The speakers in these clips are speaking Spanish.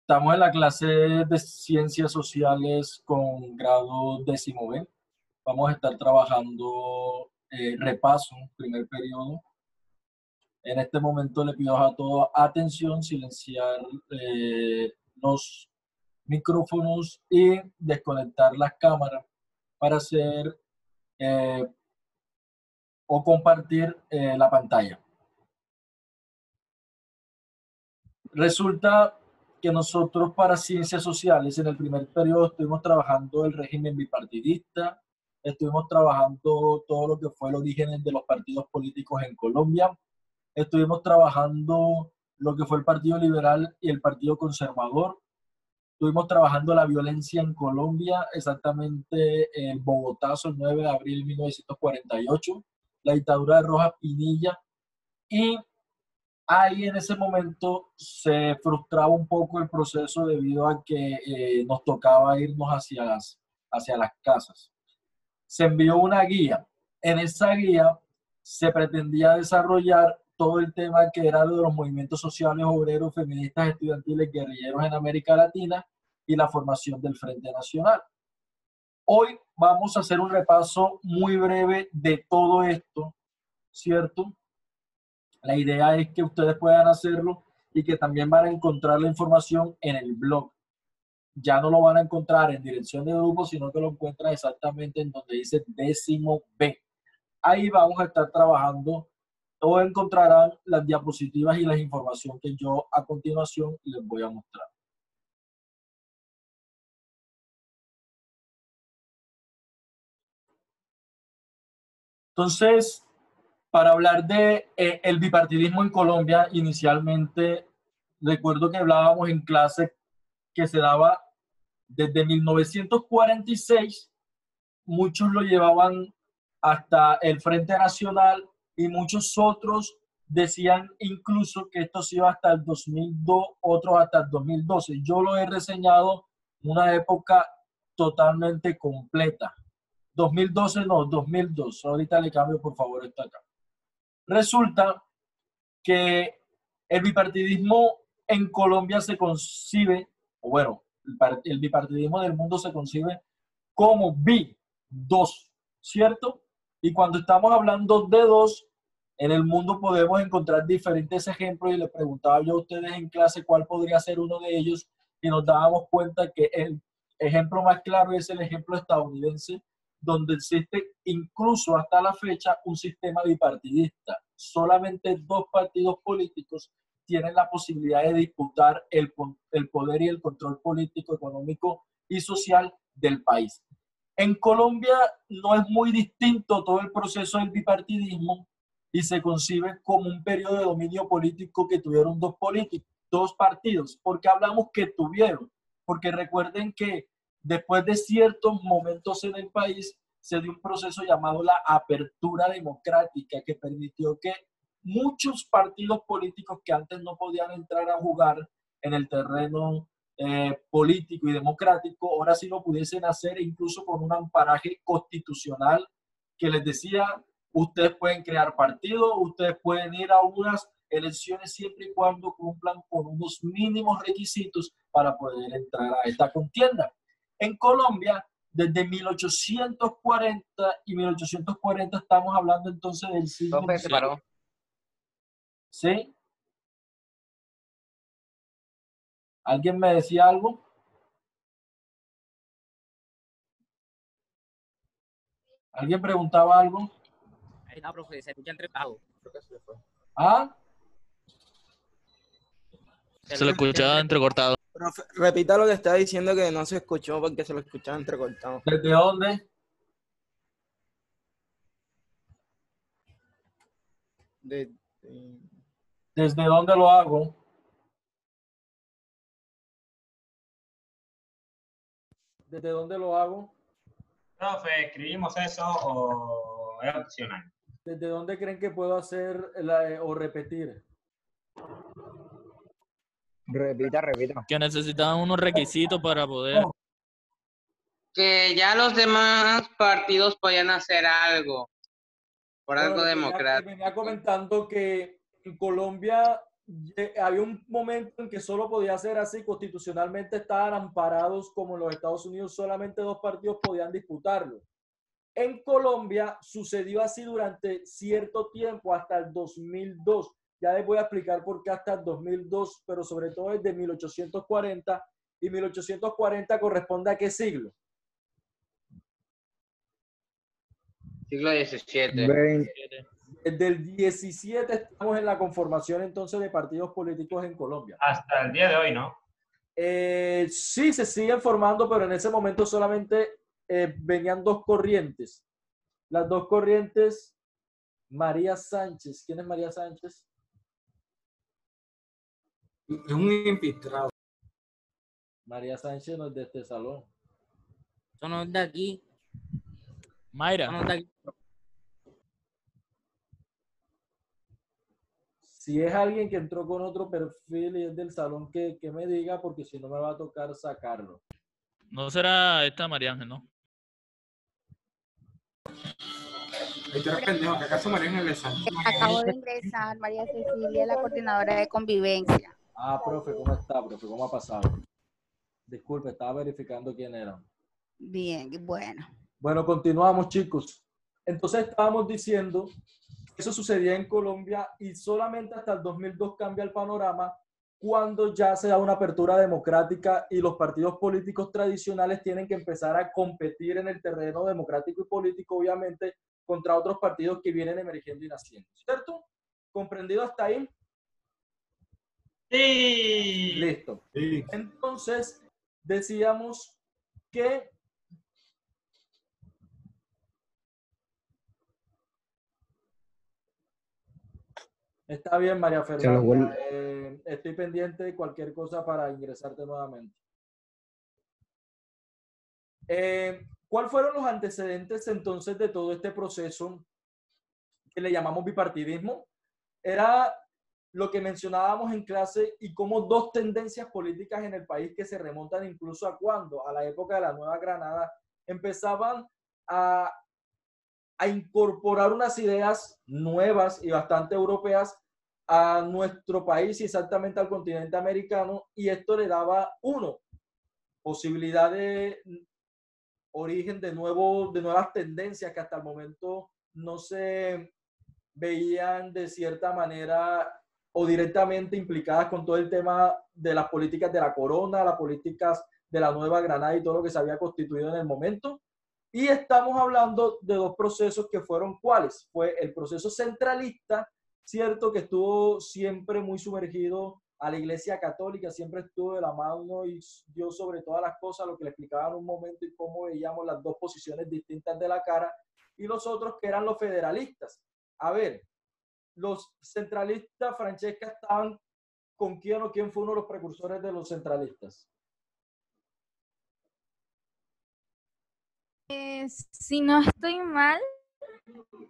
Estamos en la clase de Ciencias Sociales con grado 10º B. Vamos a estar trabajando repaso, primer periodo. En este momento le pido a todos atención, silenciar los micrófonos y desconectar las cámaras para hacer o compartir la pantalla. Resulta que nosotros para Ciencias Sociales en el primer periodo estuvimos trabajando el régimen bipartidista, estuvimos trabajando todo lo que fue el origen de los partidos políticos en Colombia, estuvimos trabajando lo que fue el Partido Liberal y el Partido Conservador, estuvimos trabajando la violencia en Colombia, exactamente el Bogotazo, el 9 de abril de 1948, la dictadura de Rojas Pinilla, y ahí en ese momento se frustraba un poco el proceso debido a que nos tocaba irnos hacia las casas. Se envió una guía. En esa guía se pretendía desarrollar todo el tema que era de los movimientos sociales, obreros, feministas, estudiantiles, guerrilleros en América Latina y la formación del Frente Nacional. Hoy vamos a hacer un repaso muy breve de todo esto, ¿cierto? La idea es que ustedes puedan hacerlo y que también van a encontrar la información en el blog. Ya no lo van a encontrar en dirección de grupo, sino que lo encuentran exactamente en donde dice 10º B. Ahí vamos a estar trabajando. Todos encontrarán las diapositivas y la información que yo a continuación les voy a mostrar. Entonces, para hablar de el bipartidismo en Colombia, inicialmente recuerdo que hablábamos en clase que se daba desde 1946, muchos lo llevaban hasta el Frente Nacional y muchos otros decían incluso que esto se iba hasta el 2002, otros hasta el 2012. Yo lo he reseñado una época totalmente completa. 2012 no, 2002. Ahorita le cambio por favor esto acá. Resulta que el bipartidismo en Colombia se concibe, o bueno, el bipartidismo del mundo se concibe como dos, ¿cierto? Y cuando estamos hablando de dos, en el mundo podemos encontrar diferentes ejemplos y le preguntaba yo a ustedes en clase cuál podría ser uno de ellos y nos dábamos cuenta que el ejemplo más claro es el ejemplo estadounidense, donde existe incluso hasta la fecha un sistema bipartidista. Solamente dos partidos políticos tienen la posibilidad de disputar el poder y el control político, económico y social del país. En Colombia no es muy distinto todo el proceso del bipartidismo y se concibe como un periodo de dominio político que tuvieron dos partidos. ¿Por qué hablamos que tuvieron? Porque recuerden que después de ciertos momentos en el país se dio un proceso llamado la apertura democrática que permitió que muchos partidos políticos que antes no podían entrar a jugar en el terreno político y democrático, ahora sí lo pudiesen hacer incluso con un amparaje constitucional que les decía, ustedes pueden crear partidos, ustedes pueden ir a unas elecciones siempre y cuando cumplan con unos mínimos requisitos para poder entrar a esta contienda. En Colombia, desde 1840 y 1840 estamos hablando entonces del siglo XX. ¿Sí? ¿Alguien me decía algo? ¿Alguien preguntaba algo? No, profe, se escucha entrecortado. ¿Ah? Se lo escuchaba entrecortado. Profe, repita lo que estaba diciendo que no se escuchó porque se lo escuchaba entrecortado. ¿Desde dónde? ¿Desde dónde lo hago? ¿Desde dónde lo hago? Profe, ¿escribimos eso o es opcional? ¿Desde dónde creen que puedo hacer o repetir? Repita. Que necesitaban unos requisitos para poder. Que ya los demás partidos podían hacer algo, por algo democrático. Venía comentando que en Colombia había un momento en que solo podía ser así, constitucionalmente estaban amparados como en los Estados Unidos, solamente 2 partidos podían disputarlo. En Colombia sucedió así durante cierto tiempo, hasta el 2002. Ya les voy a explicar por qué hasta el 2002, pero sobre todo desde 1840. ¿Y 1840 corresponde a qué siglo? Siglo XVII. Desde el 17 estamos en la conformación entonces de partidos políticos en Colombia. Hasta el día de hoy, ¿no? Sí, se siguen formando, pero en ese momento solamente venían 2 corrientes. Las 2 corrientes, María Sánchez. ¿Quién es María Sánchez? Es un infiltrado. María Sánchez no es de este salón. Eso no es de aquí. Mayra. Eso no es de aquí. Si es alguien que entró con otro perfil y es del salón, que me diga, porque si no me va a tocar sacarlo. No será esta María Ángel, ¿no? Ahí tú eres pendejo, que acaso María Ángel Sánchez. Acabo de ingresar, María Cecilia, la coordinadora de convivencia. Ah, profe, ¿cómo está, profe? ¿Cómo ha pasado? Disculpe, estaba verificando quién era. Bien, bueno. Bueno, continuamos, chicos. Entonces estábamos diciendo que eso sucedía en Colombia y solamente hasta el 2002 cambia el panorama, cuando ya se da una apertura democrática y los partidos políticos tradicionales tienen que empezar a competir en el terreno democrático y político, obviamente, contra otros partidos que vienen emergiendo y naciendo. ¿Cierto? ¿Comprendido hasta ahí? Sí. Listo. Sí. Entonces, decíamos que está bien, María Fernanda. Estoy pendiente de cualquier cosa para ingresarte nuevamente. ¿Cuáles fueron los antecedentes entonces de todo este proceso que le llamamos bipartidismo? Era lo que mencionábamos en clase y cómo 2 tendencias políticas en el país que se remontan incluso a cuando, a la época de la Nueva Granada, empezaban a incorporar unas ideas nuevas y bastante europeas a nuestro país y exactamente al continente americano, y esto le daba, posibilidad de origen de nuevas tendencias que hasta el momento no se veían de cierta manera o directamente implicadas con todo el tema de las políticas de la corona, las políticas de la Nueva Granada y todo lo que se había constituido en el momento. Y estamos hablando de 2 procesos que fueron ¿cuáles? Fue el proceso centralista, ¿cierto? Que estuvo siempre muy sumergido a la Iglesia Católica, siempre estuvo de la mano y dio sobre todas las cosas lo que le explicaba en un momento y cómo veíamos las 2 posiciones distintas de la cara, y los otros que eran los federalistas. A ver, los centralistas, Francesca, estaban con quién o quién fue uno de los precursores de los centralistas. Si no estoy mal,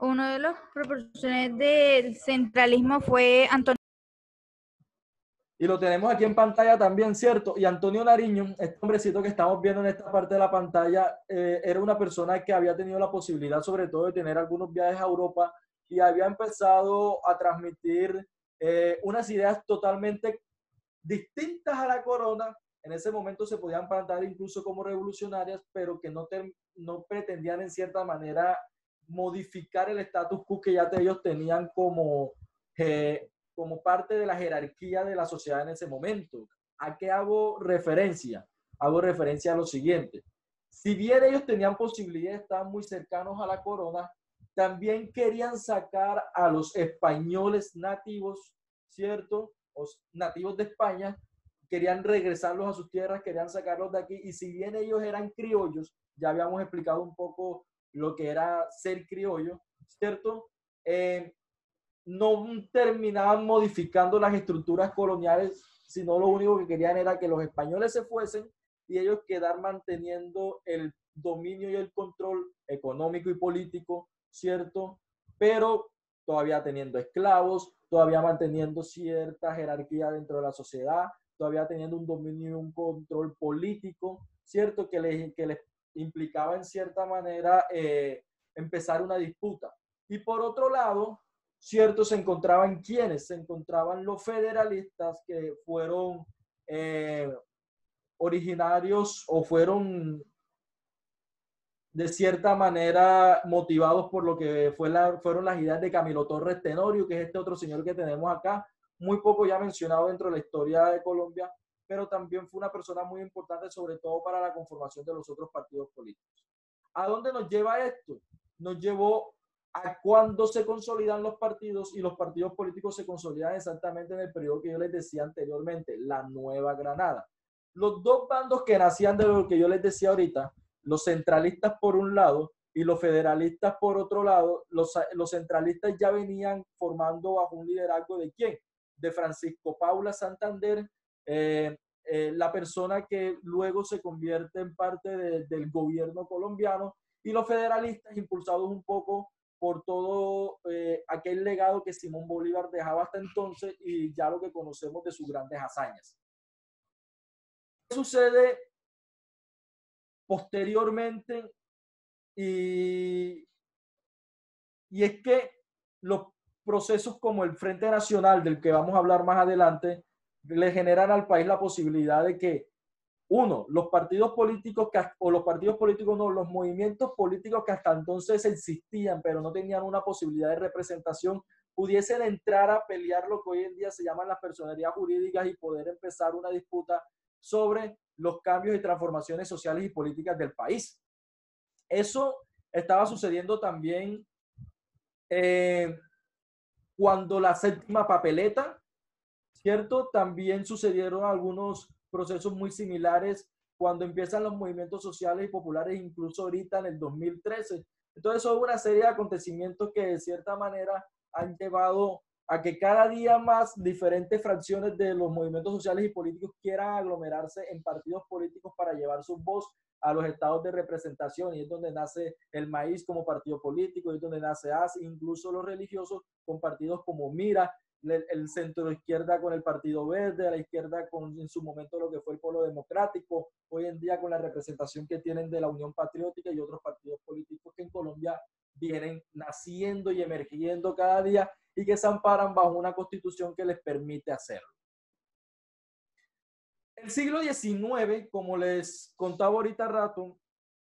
uno de los proporciones del centralismo fue Antonio. Y lo tenemos aquí en pantalla también, ¿cierto? Y Antonio Nariño, este hombrecito que estamos viendo en esta parte de la pantalla, era una persona que había tenido la posibilidad sobre todo de tener algunos viajes a Europa y había empezado a transmitir unas ideas totalmente distintas a la corona. En ese momento se podían plantar incluso como revolucionarias, pero que no pretendían en cierta manera modificar el status quo que ya ellos tenían como parte de la jerarquía de la sociedad en ese momento. ¿A qué hago referencia? Hago referencia a lo siguiente. Si bien ellos tenían posibilidades, estaban muy cercanos a la corona, también querían sacar a los españoles nativos, ¿cierto? Los nativos de España, querían regresarlos a sus tierras, querían sacarlos de aquí, y si bien ellos eran criollos, ya habíamos explicado un poco lo que era ser criollo, ¿cierto? No terminaban modificando las estructuras coloniales, sino lo único que querían era que los españoles se fuesen y ellos quedar manteniendo el dominio y el control económico y político, ¿cierto? Pero todavía teniendo esclavos, todavía manteniendo cierta jerarquía dentro de la sociedad, todavía teniendo un dominio y un control político, ¿cierto? Que les implicaba en cierta manera empezar una disputa. Y por otro lado, ¿cierto? Se encontraban quienes, se encontraban los federalistas que fueron originarios o fueron de cierta manera motivados por lo que fueron las ideas de Camilo Torres Tenorio, que es este otro señor que tenemos acá, muy poco ya mencionado dentro de la historia de Colombia, pero también fue una persona muy importante, sobre todo para la conformación de los otros partidos políticos. ¿A dónde nos lleva esto? Nos llevó a cuando se consolidan los partidos, y los partidos políticos se consolidan exactamente en el periodo que yo les decía anteriormente, la Nueva Granada. Los dos bandos que nacían de lo que yo les decía ahorita, los centralistas por un lado y los federalistas por otro lado, los centralistas ya venían formando bajo un liderazgo de ¿quién? De Francisco Paula Santander, la persona que luego se convierte en parte del gobierno colombiano, y los federalistas impulsados un poco por todo aquel legado que Simón Bolívar dejaba hasta entonces y ya lo que conocemos de sus grandes hazañas. ¿Qué sucede posteriormente? Y es que los procesos como el Frente Nacional, del que vamos a hablar más adelante, le generan al país la posibilidad de que, uno, los movimientos políticos que hasta entonces existían, pero no tenían una posibilidad de representación, pudiesen entrar a pelear lo que hoy en día se llaman las personerías jurídicas y poder empezar una disputa sobre los cambios y transformaciones sociales y políticas del país. Eso estaba sucediendo también cuando la séptima papeleta, ¿cierto? También sucedieron algunos procesos muy similares cuando empiezan los movimientos sociales y populares, incluso ahorita en el 2013. Entonces son una serie de acontecimientos que de cierta manera han llevado a que cada día más diferentes fracciones de los movimientos sociales y políticos quieran aglomerarse en partidos políticos para llevar su voz a los estados de representación, y es donde nace el Maíz como partido político, y es donde nace AS, incluso los religiosos con partidos como Mira, el centro izquierda con el Partido Verde, a la izquierda con en su momento lo que fue el Polo Democrático, hoy en día con la representación que tienen de la Unión Patriótica y otros partidos políticos que en Colombia vienen naciendo y emergiendo cada día y que se amparan bajo una constitución que les permite hacerlo. El siglo XIX, como les contaba ahorita rato,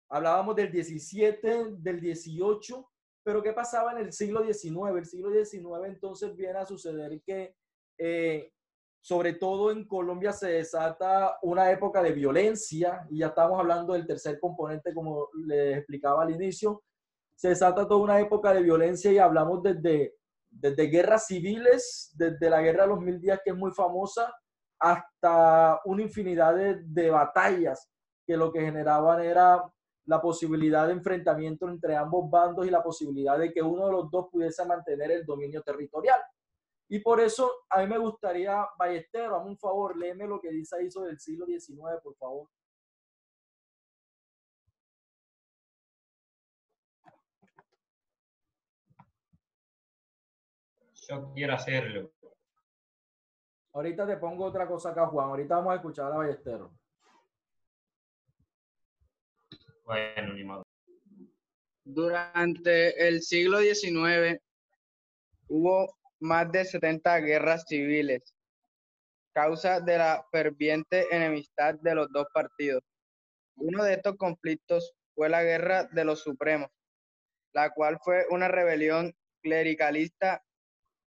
hablábamos del 17, del 18, pero ¿qué pasaba en el siglo XIX? El siglo XIX entonces viene a suceder que, sobre todo en Colombia, se desata una época de violencia, y ya estamos hablando del tercer componente, como les explicaba al inicio. Se desata toda una época de violencia y hablamos desde guerras civiles, desde la Guerra de los 1000 días, que es muy famosa, hasta una infinidad de batallas que lo que generaban era la posibilidad de enfrentamiento entre ambos bandos y la posibilidad de que uno de los dos pudiese mantener el dominio territorial. Y por eso a mí me gustaría, Ballestero, hazme un favor, léeme lo que dice ahí sobre el siglo XIX, por favor. Yo quiero hacerlo. Ahorita te pongo otra cosa acá, Juan. Ahorita vamos a escuchar a Ballestero. Bueno, ni modo. Durante el siglo XIX hubo más de 70 guerras civiles, causa de la ferviente enemistad de los dos partidos. Uno de estos conflictos fue la Guerra de los Supremos, la cual fue una rebelión clericalista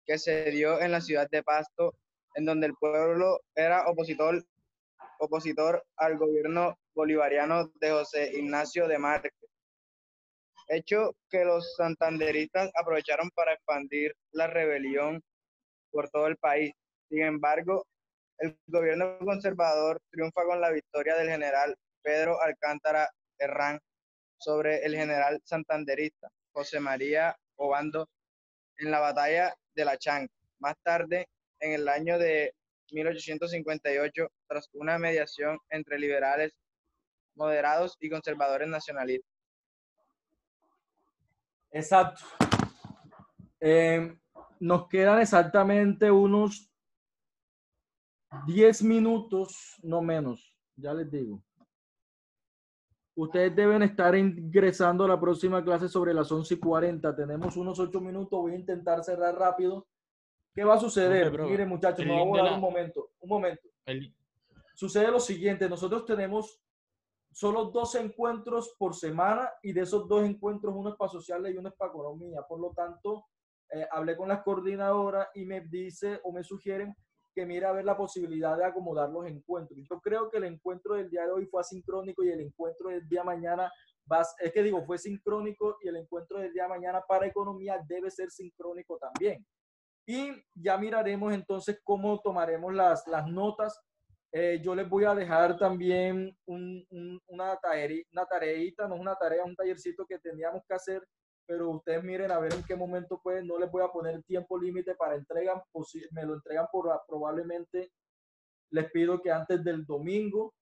que se dio en la ciudad de Pasto, en donde el pueblo era opositor al gobierno bolivariano de José Ignacio de Márquez, hecho que los santanderistas aprovecharon para expandir la rebelión por todo el país. Sin embargo, el gobierno conservador triunfa con la victoria del general Pedro Alcántara Herrán sobre el general santanderista José María Obando en la batalla de La Changa. Más tarde, en el año de 1858, tras una mediación entre liberales moderados y conservadores nacionalistas. Exacto. Nos quedan exactamente unos 10 minutos, no menos, ya les digo. Ustedes deben estar ingresando a la próxima clase sobre las 11:40. Tenemos unos 8 minutos. Voy a intentar cerrar rápido. ¿Qué va a suceder? Profe, Miren, muchachos, el me voy a link de volar la- un momento. Un momento. El- Sucede lo siguiente. Nosotros tenemos solo 2 encuentros por semana y de esos 2 encuentros, uno es para sociales y uno es para economía. Por lo tanto, hablé con las coordinadoras y me dice o me sugieren que mire a ver la posibilidad de acomodar los encuentros. Yo creo que el encuentro del día de hoy fue asincrónico y el encuentro del día de mañana fue sincrónico y el encuentro del día de mañana para economía debe ser sincrónico también. Y ya miraremos entonces cómo tomaremos las notas. Yo les voy a dejar también una tareita, no es una tarea, es un tallercito que teníamos que hacer, pero ustedes miren a ver en qué momento pueden. No les voy a poner tiempo límite para entrega, me lo entregan probablemente, les pido que antes del domingo,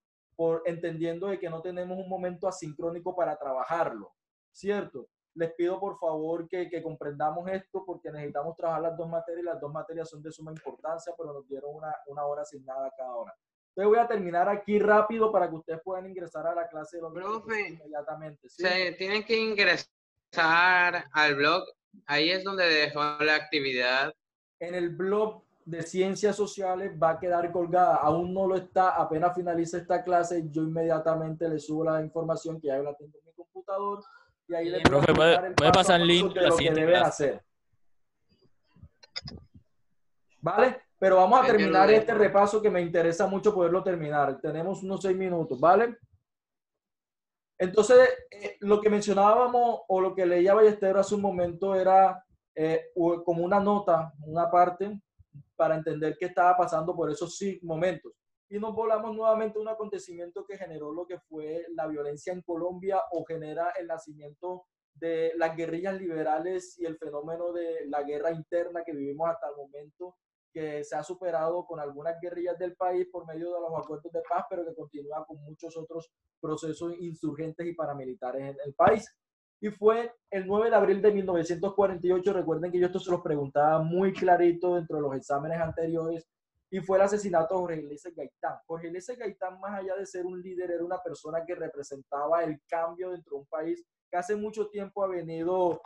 entendiendo de que no tenemos un momento asincrónico para trabajarlo, ¿cierto? Les pido por favor que comprendamos esto porque necesitamos trabajar las 2 materias y las 2 materias son de suma importancia, pero nos dieron una hora asignada cada hora. Entonces voy a terminar aquí rápido para que ustedes puedan ingresar a la clase de los Profe, inmediatamente. ¿sí? se tienen que ingresar al blog. Ahí es donde dejó la actividad. En el blog de Ciencias Sociales va a quedar colgada. Aún no lo está. Apenas finalice esta clase, yo inmediatamente le subo la información que ya la tengo en mi computador y ahí les voy a Profe, explicar el puede paso a pasar el paso link de de la lo que siguiente deben clase. hacer. ¿Vale? Pero vamos a terminar este repaso que me interesa mucho poderlo terminar. Tenemos unos 6 minutos, ¿vale? Entonces, lo que mencionábamos o lo que leía Ballesteros hace un momento era como una nota, una parte para entender qué estaba pasando por esos momentos. Y nos volamos nuevamente a un acontecimiento que generó lo que fue la violencia en Colombia o genera el nacimiento de las guerrillas liberales y el fenómeno de la guerra interna que vivimos hasta el momento, que se ha superado con algunas guerrillas del país por medio de los acuerdos de paz, pero que continúa con muchos otros procesos insurgentes y paramilitares en el país. Y fue el 9 de abril de 1948, recuerden que yo esto se los preguntaba muy clarito dentro de los exámenes anteriores, y fue el asesinato de Jorge Eliezer Gaitán. Jorge Eliezer Gaitán, más allá de ser un líder, era una persona que representaba el cambio dentro de un país que hace mucho tiempo ha venido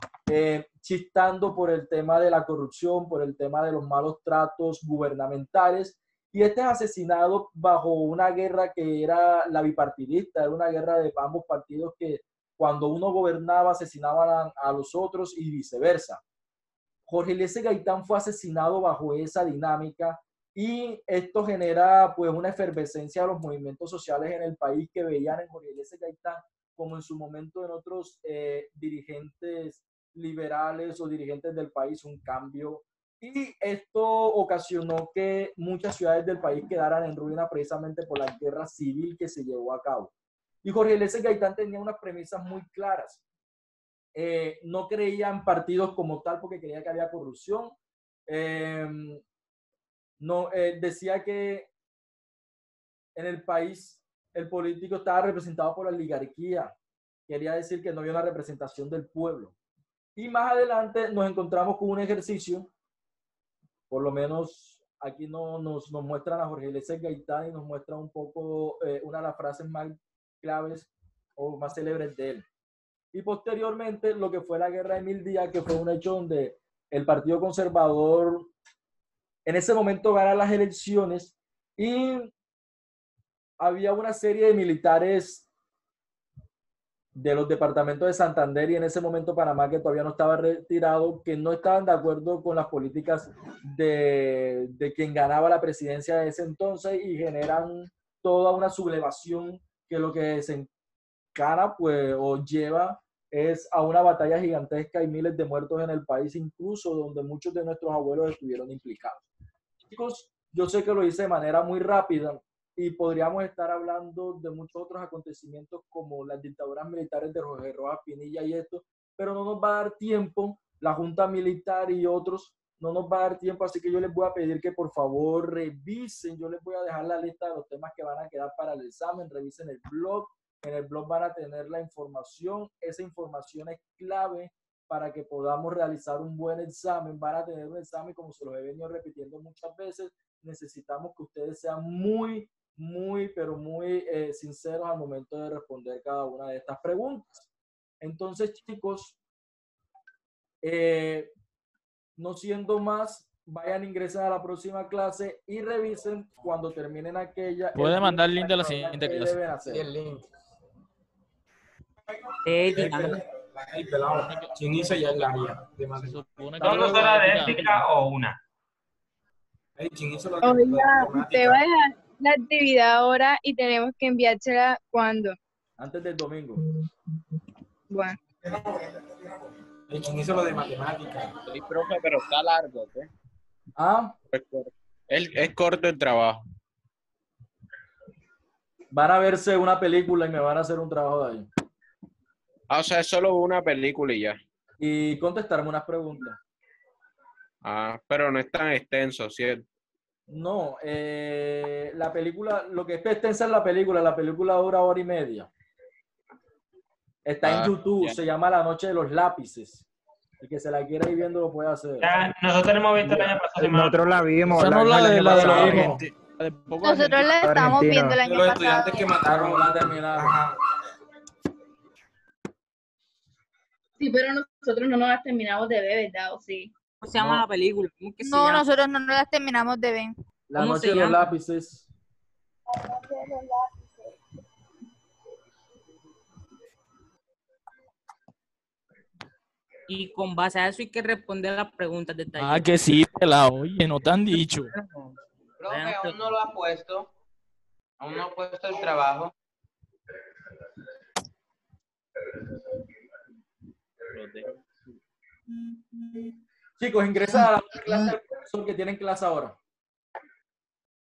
chistando por el tema de la corrupción, por el tema de los malos tratos gubernamentales, y este es asesinado bajo una guerra que era la bipartidista, era una guerra de ambos partidos que cuando uno gobernaba asesinaban a los otros y viceversa. Jorge Eliezer Gaitán fue asesinado bajo esa dinámica y esto genera pues una efervescencia de los movimientos sociales en el país que veían en Jorge Eliezer Gaitán como en su momento en otros dirigentes liberales o dirigentes del país un cambio. Y esto ocasionó que muchas ciudades del país quedaran en ruina precisamente por la guerra civil que se llevó a cabo. Y Jorge Eliezer Gaitán tenía unas premisas muy claras. No creía en partidos como tal porque creía que había corrupción. Decía que en el país el político estaba representado por la oligarquía. Quería decir que no había una representación del pueblo. Y más adelante nos encontramos con un ejercicio, por lo menos aquí nos muestran a Jorge Eliezer Gaitán y nos muestran un poco una de las frases más claves o más célebres de él. Y posteriormente lo que fue la Guerra de 1000 días, que fue un hecho donde el Partido Conservador en ese momento gana las elecciones y había una serie de militares de los departamentos de Santander y en ese momento Panamá, que todavía no estaba retirado, que no estaban de acuerdo con las políticas de quien ganaba la presidencia de ese entonces y generan toda una sublevación que lo que desencana pues, o lleva es a una batalla gigantesca y miles de muertos en el país, incluso donde muchos de nuestros abuelos estuvieron implicados. Chicos, yo sé que lo hice de manera muy rápida y podríamos estar hablando de muchos otros acontecimientos como las dictaduras militares de Jorge Rojas Pinilla y esto, pero no nos va a dar tiempo, la Junta Militar y otros, no nos va a dar tiempo, así que yo les voy a pedir que por favor revisen, yo les voy a dejar la lista de los temas que van a quedar para el examen, revisen el blog, en el blog van a tener la información, esa información es clave para que podamos realizar un buen examen, van a tener un examen como se los he venido repitiendo muchas veces, necesitamos que ustedes sean muy muy, pero muy sinceros al momento de responder cada una de estas preguntas. Entonces, chicos, no siendo más, vayan a ingresar a la próxima clase y revisen cuando terminen aquella. Puede mandar el link de la que siguiente clase. deben hacer. Y el link. Diana. Ay, pelado. Chinizo ya es la área de Se madre. supone que ¿Son 2 horas de ética o una? Ay, Chinizo lo Oiga, de usted va a dejar la actividad ahora y tenemos que enviársela cuando. Antes del domingo. Bueno, El Chinizo lo de matemática. Sí, profe, pero está largo, ¿ok? Ah, Es corto el trabajo. van a verse una película y me van a hacer un trabajo de ahí. Ah, o sea, es solo una película y ya. Y contestarme unas preguntas. Ah, pero no es tan extenso, ¿cierto? No, la película, lo que es extensa es la película dura 1 hora y media. Está en Ah, YouTube, ya. se llama La Noche de los Lápices. El que se la quiera ir viendo lo puede hacer. Ya, nosotros hemos visto el año pasado. Nosotros la vimos. Esa no la es vimos la el de año la pasado. gente. De poco Nosotros la estamos Argentina. viendo el De año los pasado. estudiantes que mataron. No la terminaron. Ajá. sí, pero nosotros no nos las terminamos de ver, ¿verdad? ¿O sí? ¿Cómo se llama No. la película? ¿Cómo que se No, llama? nosotros no nos las terminamos de ver. La ¿Cómo Noche se de los llama? Lápices. Y con base a eso hay que responder las preguntas del taller. Ah, que sí, pelado. Oye, no te han dicho. Profe, aún no lo ha puesto. Aún no ha puesto el trabajo. Chicos, ingresan a la clase del profesor que tienen clase ahora.